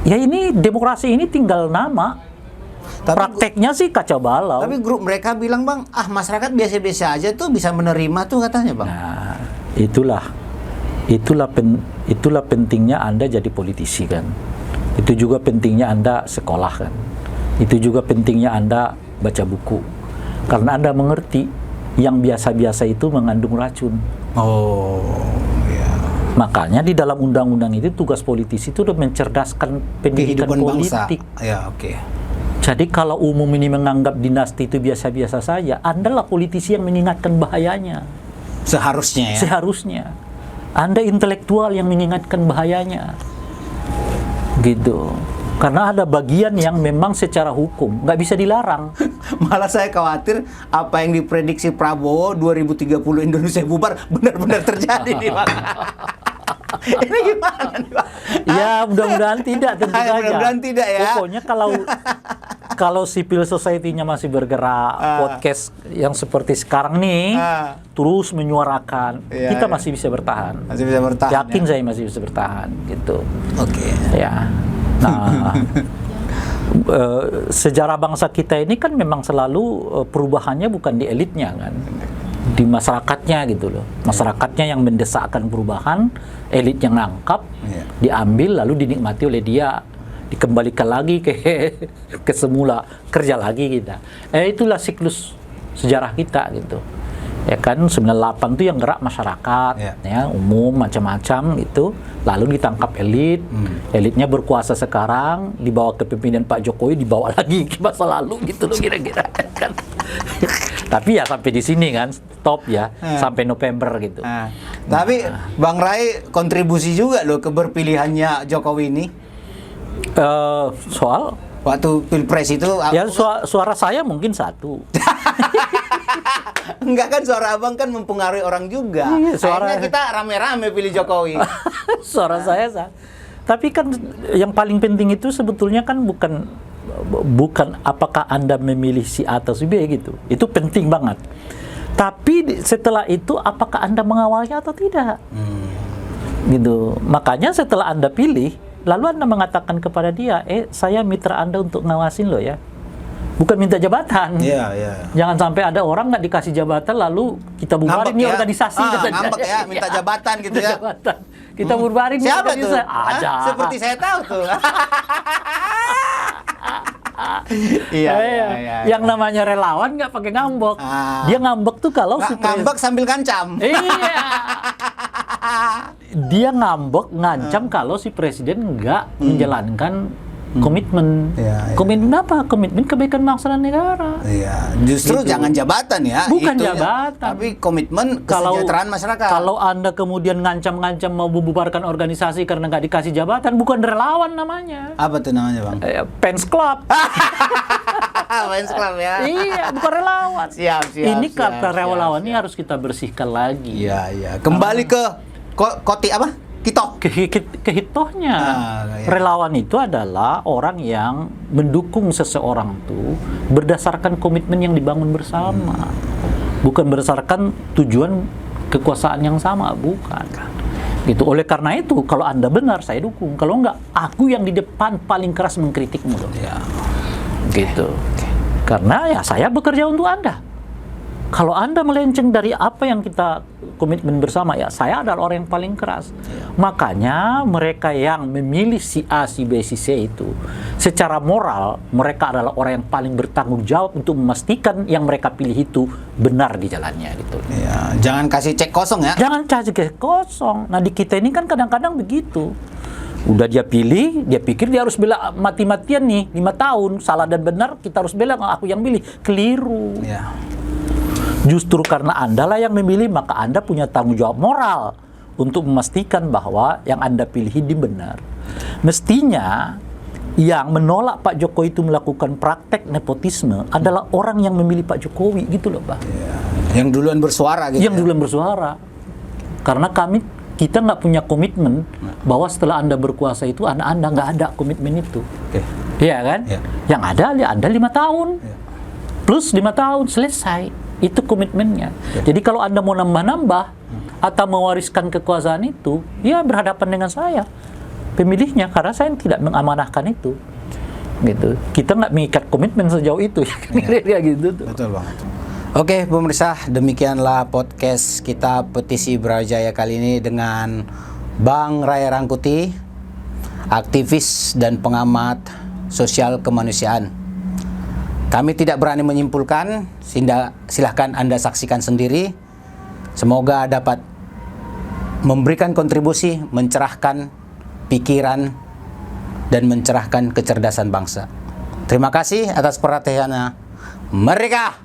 ya ini demokrasi ini tinggal nama. Prakteknya sih kacau balau. Tapi grup mereka bilang Bang, masyarakat biasa-biasa aja tuh bisa menerima tuh katanya Bang. Nah, itulah pentingnya Anda jadi politisi kan. Itu juga pentingnya Anda sekolah kan. Itu juga pentingnya Anda baca buku. Karena Anda mengerti yang biasa-biasa itu mengandung racun. Makanya di dalam undang-undang itu tugas politisi itu udah mencerdaskan pendidikan politik. Bangsa. Jadi kalau umum ini menganggap dinasti itu biasa-biasa saja, Anda lah politisi yang mengingatkan bahayanya. Seharusnya ya? Seharusnya. Anda intelektual yang mengingatkan bahayanya. Gitu. Karena ada bagian yang memang secara hukum nggak bisa dilarang. Malah saya khawatir apa yang diprediksi Prabowo 2030 Indonesia bubar benar-benar terjadi nih Bang. Ini gimana nih Bang? Ya mudah-mudahan tidak, tentu saja. Mudah-mudahan tidak ya. Pokoknya kalau civil society-nya masih bergerak, podcast yang seperti sekarang nih terus menyuarakan, kita masih bisa bertahan. Masih bisa bertahan. Yakin saya masih bisa bertahan gitu. Oke. Ya. Nah, sejarah bangsa kita ini kan memang selalu perubahannya bukan di elitnya kan, di masyarakatnya gitu loh. Masyarakatnya yang mendesakkan perubahan, elit yang nangkap, diambil lalu dinikmati oleh dia, dikembalikan lagi ke semula, kerja lagi kita. Itulah siklus sejarah kita gitu. Ya kan 98 itu yang gerak masyarakat, ya umum macam-macam gitu. Lalu ditangkap elit, elitnya berkuasa sekarang, dibawa ke pimpinan Pak Jokowi, dibawa lagi ke masa lalu gitu loh kira-kira kan. Tapi ya sampai di sini kan, stop ya, sampai November gitu. Tapi Bang Rai kontribusi juga loh ke berpilihannya Jokowi ini. Soal waktu pilpres itu ya suara saya mungkin 1. Enggak kan, suara abang kan mempengaruhi orang juga. Akhirnya kita rame-rame pilih Jokowi. Suara saya sah. Tapi kan yang paling penting itu sebetulnya kan bukan apakah Anda memilih si A atau si B gitu. Itu penting banget. Tapi setelah itu apakah Anda mengawalnya atau tidak? Gitu. Makanya setelah Anda pilih, lalu Anda mengatakan kepada dia, saya mitra Anda untuk ngawasin lo ya. Bukan minta jabatan. Jangan sampai ada orang nggak dikasih jabatan lalu kita bubarin nih organisasi. Ngambek ya, minta jabatan gitu ya. Jabatan. Kita bubarin nih organisasi. Ada. Seperti saya tahu tuh. Iya. Yang namanya relawan nggak pakai ngambek. Dia ngambek tuh kalau ngambek sambil ngancam. Iya. Dia ngambek, ngancam kalau si presiden nggak menjalankan komitmen. Komitmen apa? Komitmen kebaikan bangsa dan negara. Iya. Justru gitu. Jangan jabatan ya. Bukan jabatan. Tapi komitmen kesejahteraan masyarakat. Kalau Anda kemudian ngancam-ngancam mau membubarkan organisasi karena nggak dikasih jabatan, bukan relawan namanya. Apa tuh namanya, Bang? Fans club. Fans club ya. Iya, bukan relawan. Siap. Ini kata relawan ini harus kita bersihkan lagi. Iya. Kembali ke koti apa? Kehitohnya. Relawan itu adalah orang yang mendukung seseorang tuh berdasarkan komitmen yang dibangun bersama. Bukan berdasarkan tujuan kekuasaan yang sama, bukan. Gitu. Oleh karena itu, kalau Anda benar, saya dukung. Kalau enggak, aku yang di depan paling keras mengkritikmu dong. Ya. Gitu. Karena ya saya bekerja untuk Anda. Kalau Anda melenceng dari apa yang kita komitmen bersama, ya saya adalah orang yang paling keras. Makanya mereka yang memilih si A, si B, si C itu, secara moral mereka adalah orang yang paling bertanggung jawab untuk memastikan yang mereka pilih itu benar di jalannya gitu. Ya, jangan kasih cek kosong ya. Jangan kasih cek kosong. Nah di kita ini kan kadang-kadang begitu. Udah dia pilih, dia pikir dia harus bela mati-matian nih 5 tahun, salah dan benar kita harus bela, aku yang pilih, keliru. Ya. Justru karena Anda lah yang memilih, maka Anda punya tanggung jawab moral untuk memastikan bahwa yang Anda pilih ini benar. Mestinya yang menolak Pak Jokowi itu melakukan praktek nepotisme adalah orang yang memilih Pak Jokowi gitu loh, Pak. Ya. Yang duluan bersuara gitu. Yang duluan bersuara. Karena kita nggak punya komitmen bahwa setelah Anda berkuasa itu Anda nggak ada komitmen itu. Iya kan? Ya. Yang ada Anda 5 tahun. Ya. Plus 5 tahun selesai. Itu komitmennya. Jadi kalau Anda mau nambah-nambah atau mewariskan kekuasaan itu, ya berhadapan dengan saya, pemilihnya, karena saya tidak mengamanahkan itu. Gitu. Kita nggak mengikat komitmen sejauh itu. Ya. Gitu tuh. Betul banget. Oke, pemirsa, demikianlah podcast kita Petisi Brawijaya kali ini dengan Bang Ray Rangkuti, aktivis dan pengamat sosial kemanusiaan. Kami tidak berani menyimpulkan, silahkan Anda saksikan sendiri. Semoga dapat memberikan kontribusi, mencerahkan pikiran, dan mencerahkan kecerdasan bangsa. Terima kasih atas perhatiannya. Merdeka!